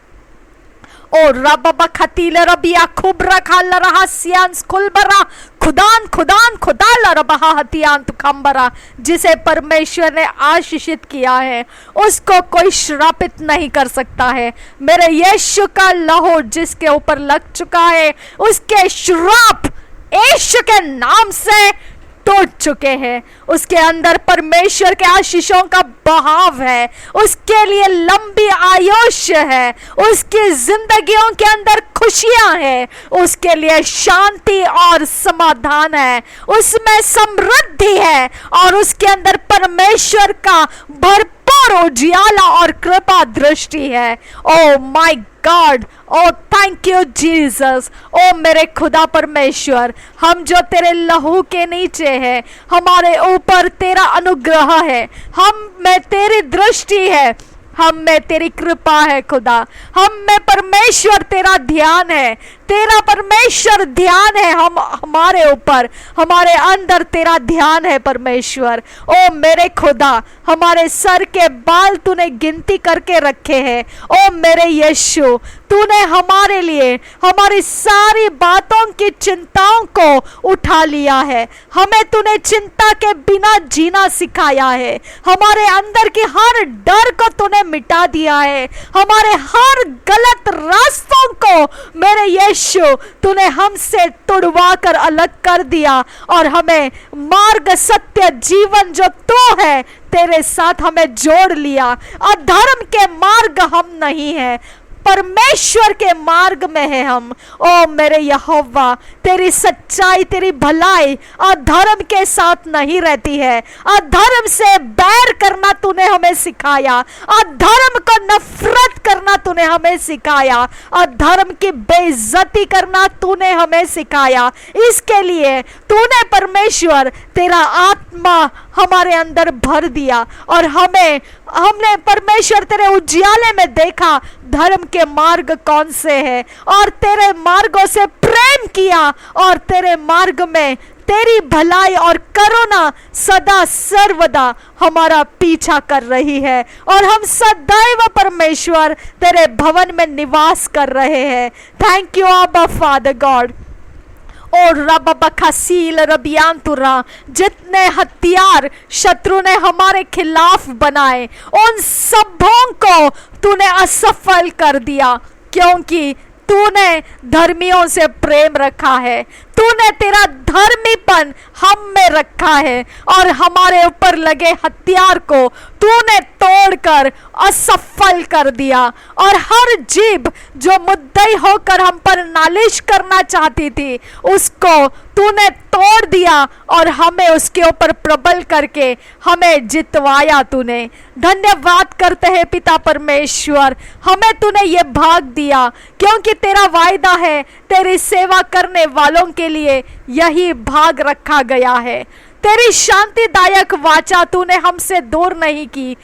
ओ रबा खतील रबिया खुबरा खाल रहा सियांस खुलबरा खुदान खुदान खुदाल रबा हतियान तुखंबरा। जिसे परमेश्वर ने आशीषित किया है उसको कोई श्रापित नहीं कर सकता है। मेरे यीशु का लहू जिसके ऊपर लग चुका है उसके श्राप यीशु के नाम से टूट चुके हैं। उसके अंदर परमेश्वर के आशीषों का बहाव है, उसके लिए लंबी आयुष्य है, उसकी जिंदगियों के अंदर खुशियां हैं, उसके लिए शांति और समाधान है, उसमें समृद्धि है और उसके अंदर परमेश्वर का भरपूर उजियाला और कृपा दृष्टि है। O my God, O thank you Jesus. ओ मेरे खुदा परमेश्वर, हम जो तेरे लहू के नीचे है, हमारे ऊपर तेरा अनुग्रह है, हम में तेरी दृष्टि है, हम में तेरी कृपा है खुदा, हम में परमेश्वर तेरा ध्यान है, तेरा परमेश्वर ध्यान है हम हमारे ऊपर, हमारे अंदर तेरा ध्यान है परमेश्वर। ओ मेरे खुदा, हमारे सर के बाल तूने गिनती करके रखे हैं। ओ मेरे यीशु, तूने हमारे लिए हमारी सारी बातों की चिंताओं को उठा लिया है, हमें तूने चिंता के बिना जीना सिखाया है, हमारे अंदर की हर डर को तूने मिटा दिया है, हमारे हर गलत रास्तों को मेरे यीशु तूने हमसे तुड़वा कर अलग कर दिया और हमें मार्ग सत्य जीवन जो तू है तेरे साथ हमें जोड़ लिया। अधर्म के मार्ग हम नहीं है, परमेश्वर के मार्ग में है हम। ओ मेरे यहोवा, तेरी सच्चाई तेरी भलाई अधर्म के साथ नहीं रहती है। अधर्म से बैर करना तूने हमें सिखाया, अधर्म को नफरत करना तूने हमें सिखाया, अधर्म की बेइज्जती करना तूने हमें सिखाया। इसके लिए तूने परमेश्वर तेरा आत्मा हमारे अंदर भर दिया और हमने परमेश्वर तेरे उजियाले में देखा धर्म के मार्ग कौन से हैं और तेरे मार्गों से प्रेम किया और तेरे मार्ग में तेरी भलाई और करुणा सदा सर्वदा हमारा पीछा कर रही है और हम सदैव परमेश्वर तेरे भवन में निवास कर रहे हैं। थैंक यू आबा फादर गॉड। और रब बखसील रबियांतुरा, जितने हथियार शत्रु ने हमारे खिलाफ बनाए उन सबों को तूने असफल कर दिया, क्योंकि तूने धर्मियों से प्रेम रखा है, तूने तेरा धर्मीपन हम में रखा है और हमारे ऊपर लगे हथियार को तूने तोड़कर असफल कर दिया और हर जीभ जो मुद्दई होकर हम पर नालिश करना चाहती थी उसको तूने तोड़ दिया और हमें उसके ऊपर प्रबल करके हमें जितवाया तूने। धन्यवाद करते हैं पिता परमेश्वर, हमें तूने ये भाग दिया क्योंकि तेरा वायदा है तेरी सेवा करने वालों के लिए यही भाग रखा गया है। तेरी शांतिदायक वाचा तूने हमसे दूर नहीं की।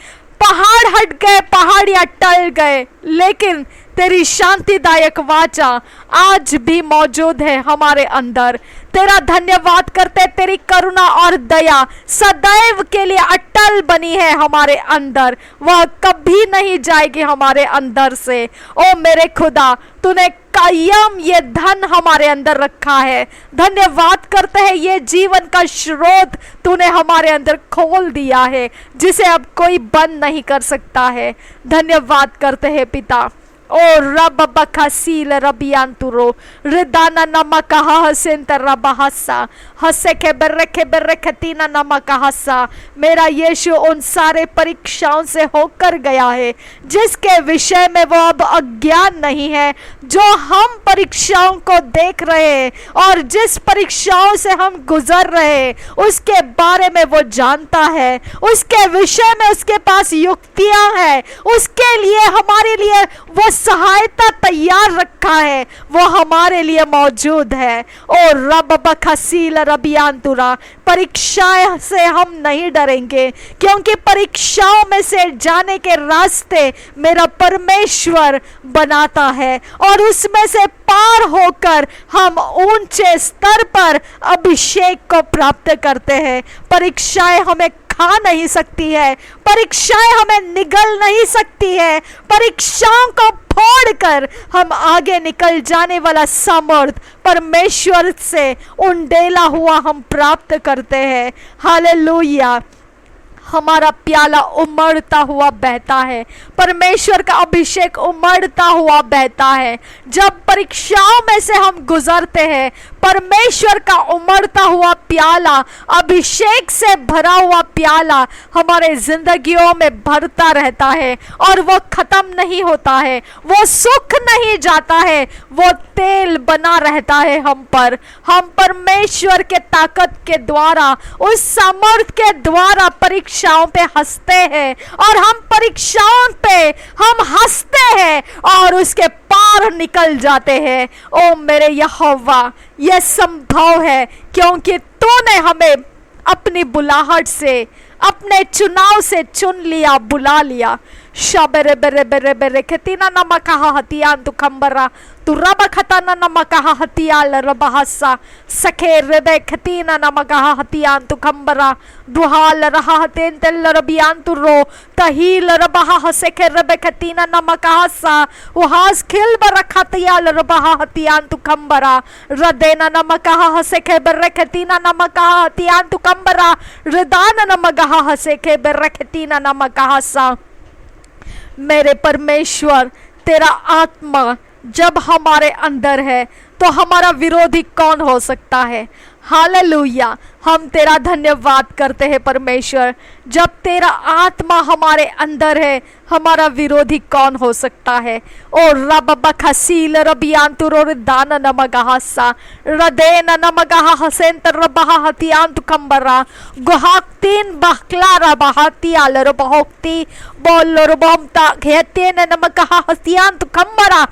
पहाड़ हट गए, पहाड़ियां टल गए, लेकिन तेरी शांतिदायक वाचा आज भी मौजूद है हमारे अंदर। तेरा धन्यवाद करते, तेरी करुणा और दया सदैव के लिए अटल बनी है हमारे अंदर, वह कभी नहीं जाएगी हमारे अंदर से। ओ मेरे खुदा, तूने कायम ये धन हमारे अंदर रखा है। धन्यवाद करते हैं, ये जीवन का स्रोत तूने हमारे अंदर खोल दिया है जिसे अब कोई बंद नहीं कर सकता है। धन्यवाद करते हैं पिता। ओ रब बखसील रबियांतुरो रिदाना नमक हसेंत रबहसा हसे के बर्रे खतीना नमक हसा। मेरा यीशु उन सारे परीक्षाओं से होकर गया है जिसके विषय में वो अब अज्ञान नहीं है। जो हम परीक्षाओं को देख रहे हैं और जिस परीक्षाओं से हम गुजर रहे हैं उसके बारे में वो जानता है, उसके विषय में उसके पास युक्तियां हैं, उसके लिए हमारे लिए वो सहायता तैयार रखा है, वो हमारे लिए मौजूद है। ओ रब बखसील रबियांतुरा, परीक्षाएं से हम नहीं डरेंगे क्योंकि परीक्षाओं में से जाने के रास्ते मेरा परमेश्वर बनाता है और उसमें से पार होकर हम ऊंचे स्तर पर अभिषेक को प्राप्त करते हैं। परीक्षाएं हमें खा नहीं सकती है, परीक्षाएं हमें निगल नहीं सकती है। परीक्षाओं को फोड़कर हम आगे निकल जाने वाला सामर्थ परमेश्वर से उंडेला हुआ हम प्राप्त करते हैं। हालेलुया। हमारा प्याला उमड़ता हुआ बहता है, परमेश्वर का अभिषेक उमड़ता हुआ बहता है। जब परीक्षाओं में से हम गुजरते हैं, परमेश्वर का उमड़ता हुआ प्याला, अभिषेक से भरा हुआ प्याला हमारे जिंदगियों में भरता रहता है और वो खत्म नहीं होता है, वो सूख नहीं जाता है, वो तेल बना रहता है हम पर। हम परमेश्वर के ताकत के द्वारा, उस सामर्थ के द्वारा परीक्षाओं पे हंसते हैं और हम परीक्षाओं पे हम हंसते हैं और उसके पार निकल जाते हैं। ओ मेरे यहोवा, यह संभव है क्योंकि तूने हमें अपनी बुलाहट से, अपने चुनाव से चुन लिया, बुला लिया। शबरे बेरे बेरे बेरे खतीना नमकहा हतियान तुखंबरा तू रब खताना नमकहा हतियाल रबहसा सखे रेबे खतीना नमकहा हतियान तुखंबरा दुहाल रहा हतेन तेल रबियान तुरो तहील रबहा हसेखे रेबे खतीना नमकहा सा उहास खिल बरखतियाल रबहा हतियान तुखंबरा रदेना नमकहा हसेखे बेरे खतीना नमकहा हतियान तुखंबरा रदान नमकहा हसेखे बेरे खतीना नमकहा सा। मेरे परमेश्वर, तेरा आत्मा जब हमारे अंदर है तो हमारा विरोधी कौन हो सकता है। हालेलुया। हम तेरा धन्यवाद करते हैं परमेश्वर, जब तेरा आत्मा हमारे अंदर है हमारा विरोधी कौन हो सकता है। ओ रब बखसील रबियान तुरो दान नमगहासा रदेन नमगहा हसेंत रबहा हतियान तुकंबरा गुहाक्तीन बहकला रबहतियाल रबहोक्ति बोल रबमता घेतेन नमगहा हतियान तुकंबरा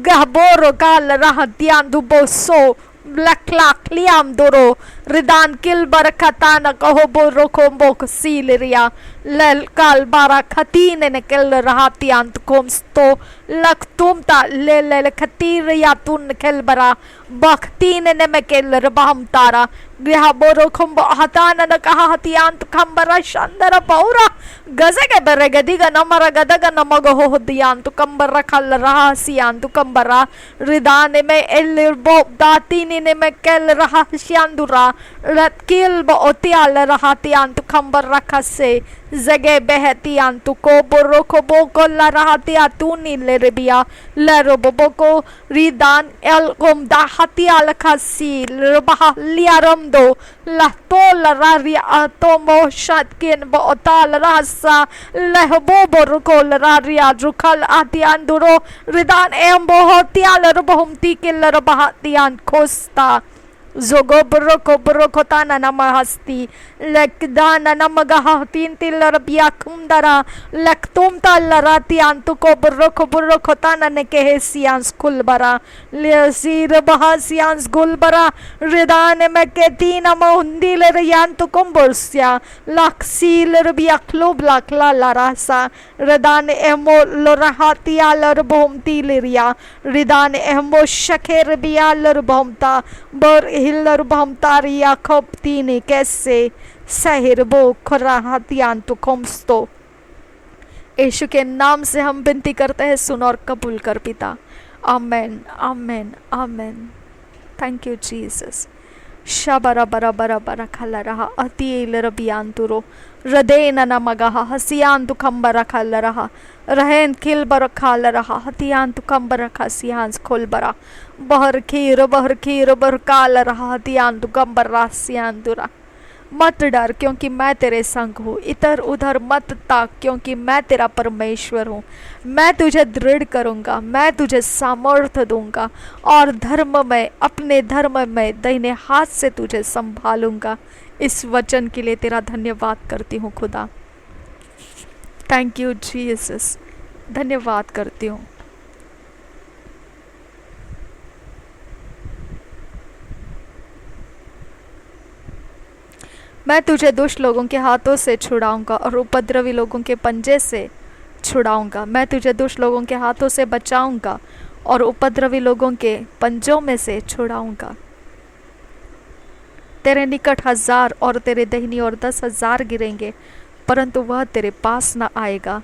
गहबोर गाल रहतियान दुबोसो लखलाख लियाम दोरो रिदान किल बरखता न कहो बोरो कोम्बो सीलरिया लल काल बारा खतीन ने किल रहती अंत कोम्स्तो लख तुमता ले ले खतीरिया तुन खेल बरा बख्तीन ने में किल रबाम तारा ग्रह बोरो कुम्बो हतान न कहा हतियान तुकंबरा शांदर पौरा गजे के बरे गदी का नमरा गदगा नमग हो दियान तुकंबरा खल रहा सियान तुकंबरा रिदान में एल बो दातीनी ने में किल रहा शांदुरा रत्किल बो ओतियाल रहा तियान तुकंबरा खसे जगे बहतियान तु को बोरो को बो को ला रहा तिया तू नीले रेबिया लरो बो को रिदान एल कोम दा हतियाल खसी रबहा लिया रम दो लहतो लरारिया तो मोशत किन बो ताल रासा लहबो बोरो को लरारिया रुखल आतियान दुरो रिदान एम बो होतियाल रबहुमती के लरबहा तियान खोस्ता जोगो बरो को ताना नमहस्ती लकदाना नमगहा तीन तिल रबिया कुंदरा लकतुम तलराती अंतु को बरो को ताना ने के सियांस कुलबरा लेसीर बहासियांस गुलबरा रिदान में के तीन मोहंदिल रियान तो कुंबुर्सिया लक्सील रबिया क्लोब लकला लरासा रिदान एमो लोरहाती आलर बहुमती लिरिया रिदान एमो शखेर बिया लर बहुमता बर हिल्लर बहुमतारिया खपतीनी कैसे सहर बो खुरा हतियान तो कुम्स्तो। यीशु के नाम से हम विनती करते हैं, सुन और कबूल कर पिता। आमेन आमेन आमेन। Thank you Jesus. शबरा बरा बरा बरा खला रहा अतिल रबियान तुरो रदेन नमगहा हसियान तु खंबरा खल रहा रहेन खिल बर खाल रहा हतियान तु खंबरा खसियांस खोल बरा बहर खीर बर काल रहा हतियान तु खंबर रासियान दुरा। मत डर क्योंकि मैं तेरे संग हूँ, इधर उधर मत ताक क्योंकि मैं तेरा परमेश्वर हूँ। मैं तुझे दृढ़ करूँगा, मैं तुझे सामर्थ्य दूंगा और धर्म में, अपने धर्म में दाहिने हाथ से तुझे संभालूंगा। इस वचन के लिए तेरा धन्यवाद करती हूँ खुदा। Thank you Jesus. धन्यवाद करती हूँ। मैं तुझे दुष्ट लोगों के हाथों से छुड़ाऊंगा और उपद्रवी लोगों के पंजे से छुड़ाऊंगा। मैं तुझे दुष्ट लोगों के हाथों से बचाऊंगा और उपद्रवी लोगों के पंजों में से छुड़ाऊंगा। तेरे निकट 1000 और तेरे दाहिनी ओर 10,000 गिरेंगे, परंतु वह तेरे पास न आएगा।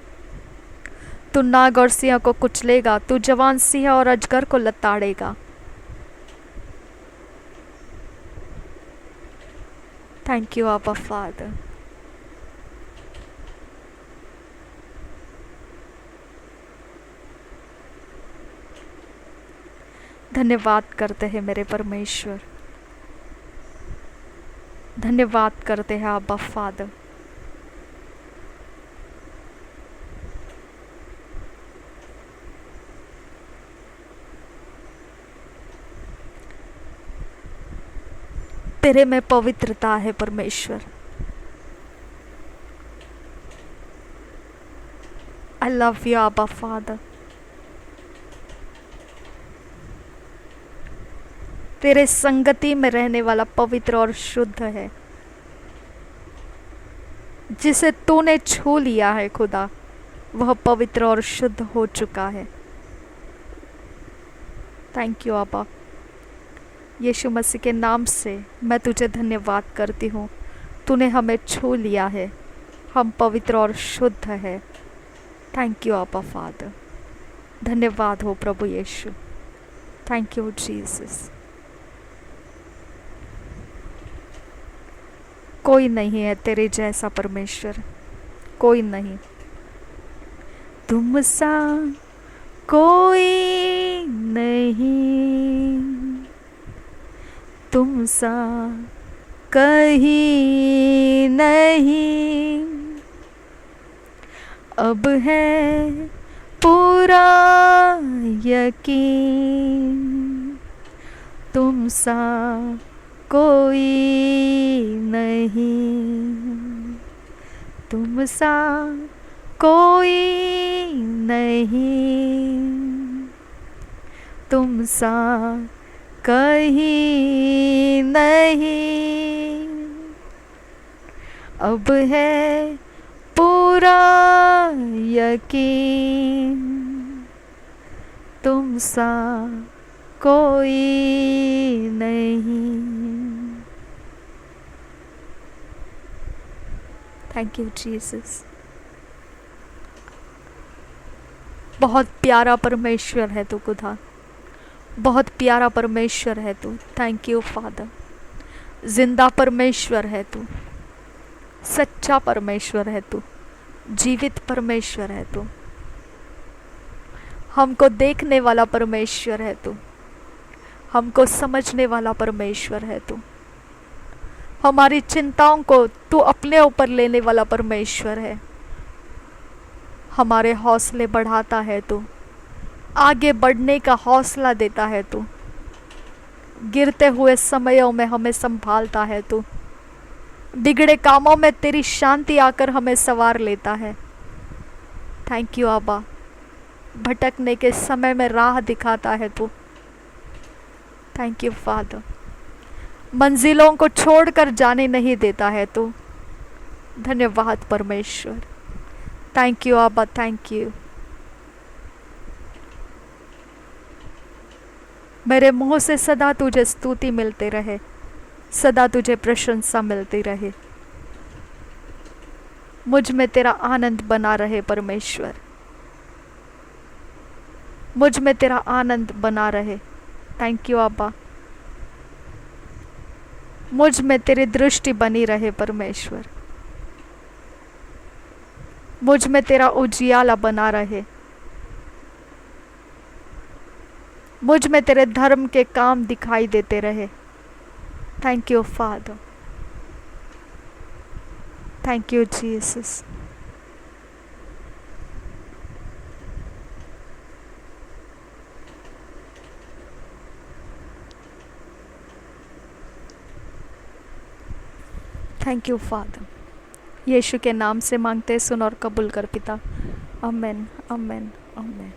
तू नाग और सिंह को कुचलेगा, तू जवान सिंह और अजगर को लताड़ेगा। थैंक यू आबा फादर। धन्यवाद करते हैं मेरे परमेश्वर, धन्यवाद करते हैं आबा फादर। तेरे में पवित्रता है परमेश्वर। आई लव यू आबा फादर। तेरे संगति में रहने वाला पवित्र और शुद्ध है, जिसे तूने छू लिया है खुदा, वह पवित्र और शुद्ध हो चुका है। थैंक यू आबा। यीशु मसीह के नाम से मैं तुझे धन्यवाद करती हूँ। तूने हमें छू लिया है, हम पवित्र और शुद्ध है। थैंक यू आबा फादर। धन्यवाद हो प्रभु यीशु। Thank you Jesus. कोई नहीं है तेरे जैसा परमेश्वर, कोई नहीं। तुम सा कोई नहीं, तुम सा कहीं नहीं। अब है पूरा यकीन, तुम सा कोई नहीं, तुम सा कोई नहीं, तुम सा कहीं नहीं। अब है पूरा यकीन, तुम सा कोई नहीं। Thank you Jesus. बहुत प्यारा परमेश्वर है तू खुदा, बहुत प्यारा परमेश्वर है तू। Thank you father. जिंदा परमेश्वर है तू, सच्चा परमेश्वर है तू, जीवित परमेश्वर है तू, हमको देखने वाला परमेश्वर है तू, हमको समझने वाला परमेश्वर है तू, हमारी चिंताओं को तू अपने ऊपर लेने वाला परमेश्वर है। हमारे हौसले बढ़ाता है तू, आगे बढ़ने का हौसला देता है तू, गिरते हुए समयों में हमें संभालता है तू, बिगड़े कामों में तेरी शांति आकर हमें संवार लेता है। थैंक यू आबा। भटकने के समय में राह दिखाता है तू। Thank you father. मंजिलों को छोड़कर जाने नहीं देता है तू। धन्यवाद परमेश्वर। थैंक यू आबा, थैंक यू। मेरे मुंह से सदा तुझे स्तुति मिलते रहे, सदा तुझे प्रशंसा मिलती रहे। मुझ में तेरा आनंद बना रहे परमेश्वर, मुझ में तेरा आनंद बना रहे। थैंक यू आबा। मुझ में तेरी दृष्टि बनी रहे परमेश्वर, मुझ में तेरा उजियाला बना रहे, मुझ में तेरे धर्म के काम दिखाई देते रहे। Thank you father. Thank you Jesus. Thank you father. Yeshu के नाम से मांगते, सुन और कबूल कर पिता। आमेन, आमेन, आमेन।